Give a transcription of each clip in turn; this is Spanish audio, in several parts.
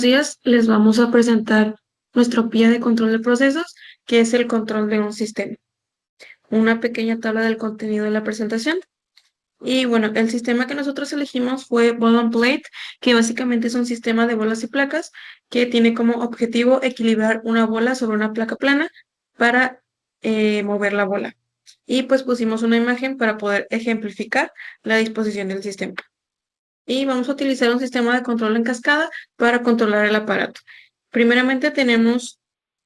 Días les vamos a presentar nuestro PIA de control de procesos, que es el control de un sistema. Una pequeña tabla del contenido de la presentación. Y bueno, el sistema que nosotros elegimos fue Ball and Plate, que básicamente es un sistema de bolas y placas que tiene como objetivo equilibrar una bola sobre una placa plana para mover la bola. Y pues pusimos una imagen para poder ejemplificar la disposición del sistema. Y vamos a utilizar un sistema de control en cascada para controlar el aparato. Primeramente tenemos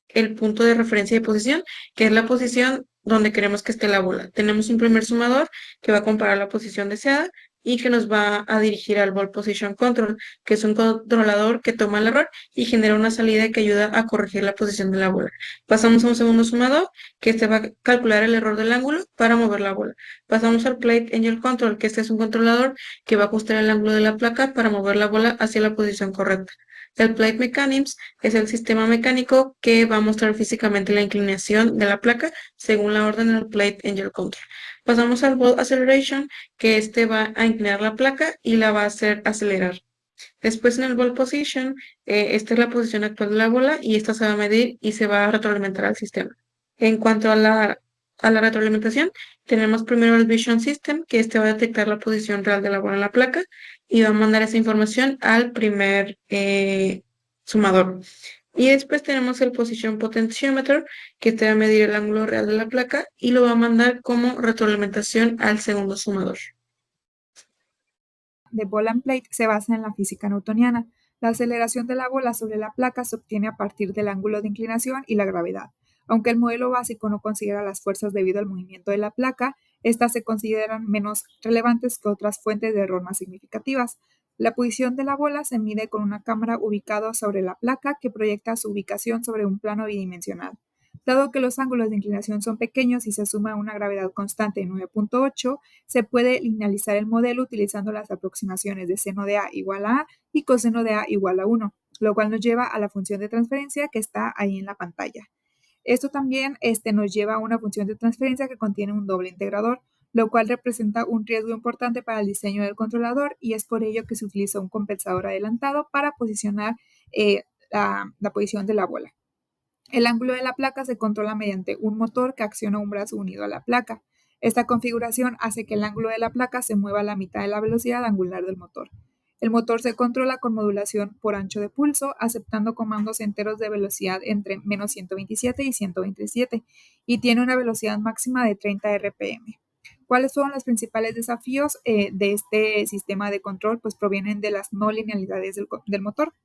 el punto de referencia de posición, que es la posición donde queremos que esté la bola. Tenemos un primer sumador que va a comparar la posición deseada y que nos va a dirigir al Ball Position Control, que es un controlador que toma el error y genera una salida que ayuda a corregir la posición de la bola. Pasamos a un segundo sumador, que este va a calcular el error del ángulo para mover la bola. Pasamos al Plate Angel Control, que este es un controlador que va a ajustar el ángulo de la placa para mover la bola hacia la posición correcta. El Plate Mechanisms es el sistema mecánico que va a mostrar físicamente la inclinación de la placa según la orden del Plate Angel Control. Pasamos al Ball Acceleration, que este va a inclinar la placa y la va a hacer acelerar. Después en el Ball Position, esta es la posición actual de la bola y esta se va a medir y se va a retroalimentar al sistema. En cuanto a la retroalimentación, tenemos primero el Vision System, que este va a detectar la posición real de la bola en la placa y va a mandar esa información al primer sumador. Y después tenemos el Position Potentiometer, que este va a medir el ángulo real de la placa y lo va a mandar como retroalimentación al segundo sumador. De Ball and Plate se basa en la física newtoniana. La aceleración de la bola sobre la placa se obtiene a partir del ángulo de inclinación y la gravedad. Aunque el modelo básico no considera las fuerzas debido al movimiento de la placa, estas se consideran menos relevantes que otras fuentes de error más significativas. La posición de la bola se mide con una cámara ubicada sobre la placa que proyecta su ubicación sobre un plano bidimensional. Dado que los ángulos de inclinación son pequeños y se suma una gravedad constante de 9.8, se puede linealizar el modelo utilizando las aproximaciones de seno de A igual a A y coseno de A igual a 1, lo cual nos lleva a la función de transferencia que está ahí en la pantalla. Esto también nos lleva a una función de transferencia que contiene un doble integrador, lo cual representa un riesgo importante para el diseño del controlador y es por ello que se utiliza un compensador adelantado para posicionar la posición de la bola. El ángulo de la placa se controla mediante un motor que acciona un brazo unido a la placa. Esta configuración hace que el ángulo de la placa se mueva a la mitad de la velocidad angular del motor. El motor se controla con modulación por ancho de pulso, aceptando comandos enteros de velocidad entre menos 127 y 127, y tiene una velocidad máxima de 30 RPM. ¿Cuáles son los principales desafíos de este sistema de control? Pues provienen de las no linealidades del motor,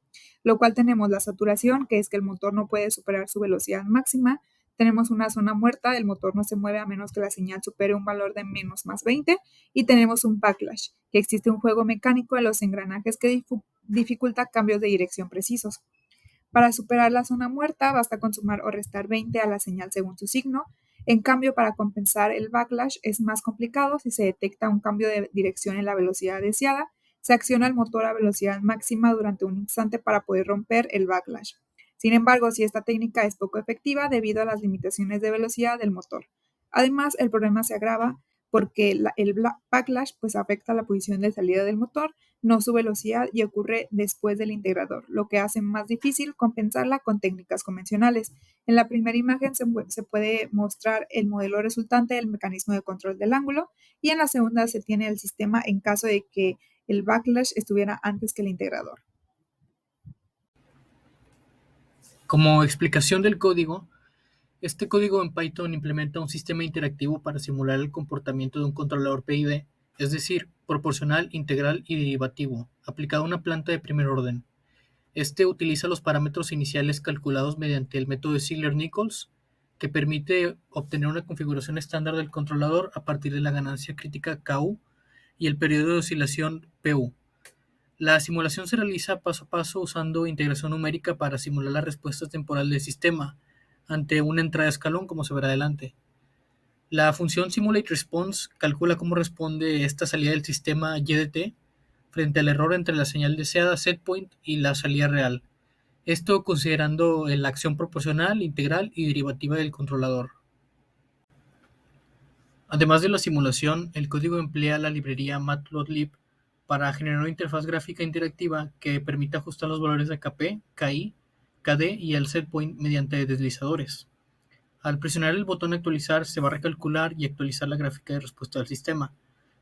lo cual tenemos la saturación, que es que el motor no puede superar su velocidad máxima. Tenemos una zona muerta, el motor no se mueve a menos que la señal supere un valor de menos más 20. Y tenemos un backlash, que existe un juego mecánico de los engranajes que dificulta cambios de dirección precisos. Para superar la zona muerta, basta con sumar o restar 20 a la señal según su signo. En cambio, para compensar el backlash es más complicado si se detecta un cambio de dirección en la velocidad deseada. Se acciona el motor a velocidad máxima durante un instante para poder romper el backlash. Sin embargo, si esta técnica es poco efectiva debido a las limitaciones de velocidad del motor. Además, el problema se agrava porque el backlash pues, afecta la posición de salida del motor, no su velocidad y ocurre después del integrador, lo que hace más difícil compensarla con técnicas convencionales. En la primera imagen se puede mostrar el modelo resultante del mecanismo de control del ángulo y en la segunda se tiene el sistema en caso de que el backlash estuviera antes que el integrador. Como explicación del código, este código en Python implementa un sistema interactivo para simular el comportamiento de un controlador PID, es decir, proporcional, integral y derivativo, aplicado a una planta de primer orden. Este utiliza los parámetros iniciales calculados mediante el método de Ziegler-Nichols, que permite obtener una configuración estándar del controlador a partir de la ganancia crítica Ku y el periodo de oscilación Pu. La simulación se realiza paso a paso usando integración numérica para simular la respuesta temporal del sistema ante una entrada de escalón, como se verá adelante. La función SimulateResponse calcula cómo responde esta salida del sistema YDT frente al error entre la señal deseada setPoint y la salida real. Esto considerando la acción proporcional, integral y derivativa del controlador. Además de la simulación, el código emplea la librería Matplotlib para generar una interfaz gráfica interactiva que permita ajustar los valores de KP, KI, KD y el setpoint mediante deslizadores. Al presionar el botón actualizar se va a recalcular y actualizar la gráfica de respuesta del sistema,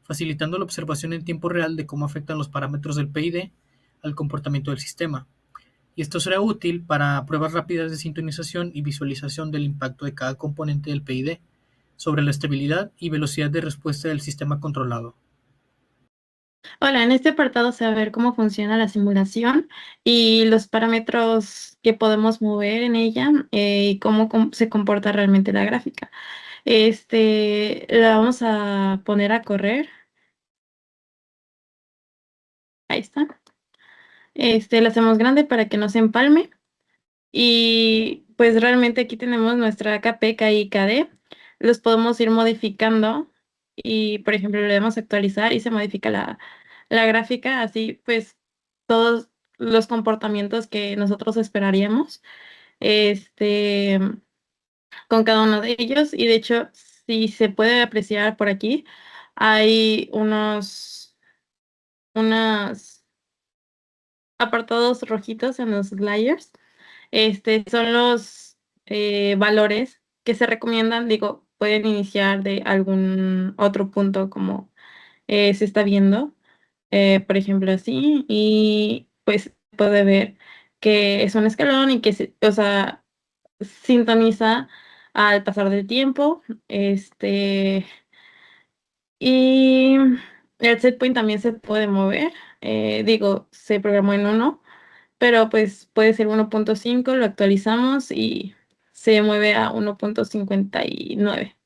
facilitando la observación en tiempo real de cómo afectan los parámetros del PID al comportamiento del sistema. Y esto será útil para pruebas rápidas de sintonización y visualización del impacto de cada componente del PID sobre la estabilidad y velocidad de respuesta del sistema controlado. Hola, en este apartado se va a ver cómo funciona la simulación y los parámetros que podemos mover en ella y cómo se comporta realmente la gráfica. La vamos a poner a correr. Ahí está. La hacemos grande para que no se empalme. Y pues realmente aquí tenemos nuestra KP, KI y KD. Los podemos ir modificando y, por ejemplo, le damos a actualizar y se modifica la gráfica, así pues todos los comportamientos que nosotros esperaríamos con cada uno de ellos. Y de hecho, si se puede apreciar por aquí, hay unos apartados rojitos en los layers. Son los valores que se recomiendan, digo, pueden iniciar de algún otro punto como se está viendo, por ejemplo, así, y pues puede ver que es un escalón y que, o sea, sintoniza al pasar del tiempo, y el set point también se puede mover, digo, se programó en 1, pero pues puede ser 1.5, lo actualizamos y se mueve a 1.59.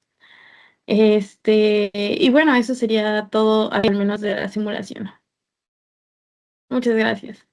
Y bueno, eso sería todo, al menos de la simulación. Muchas gracias.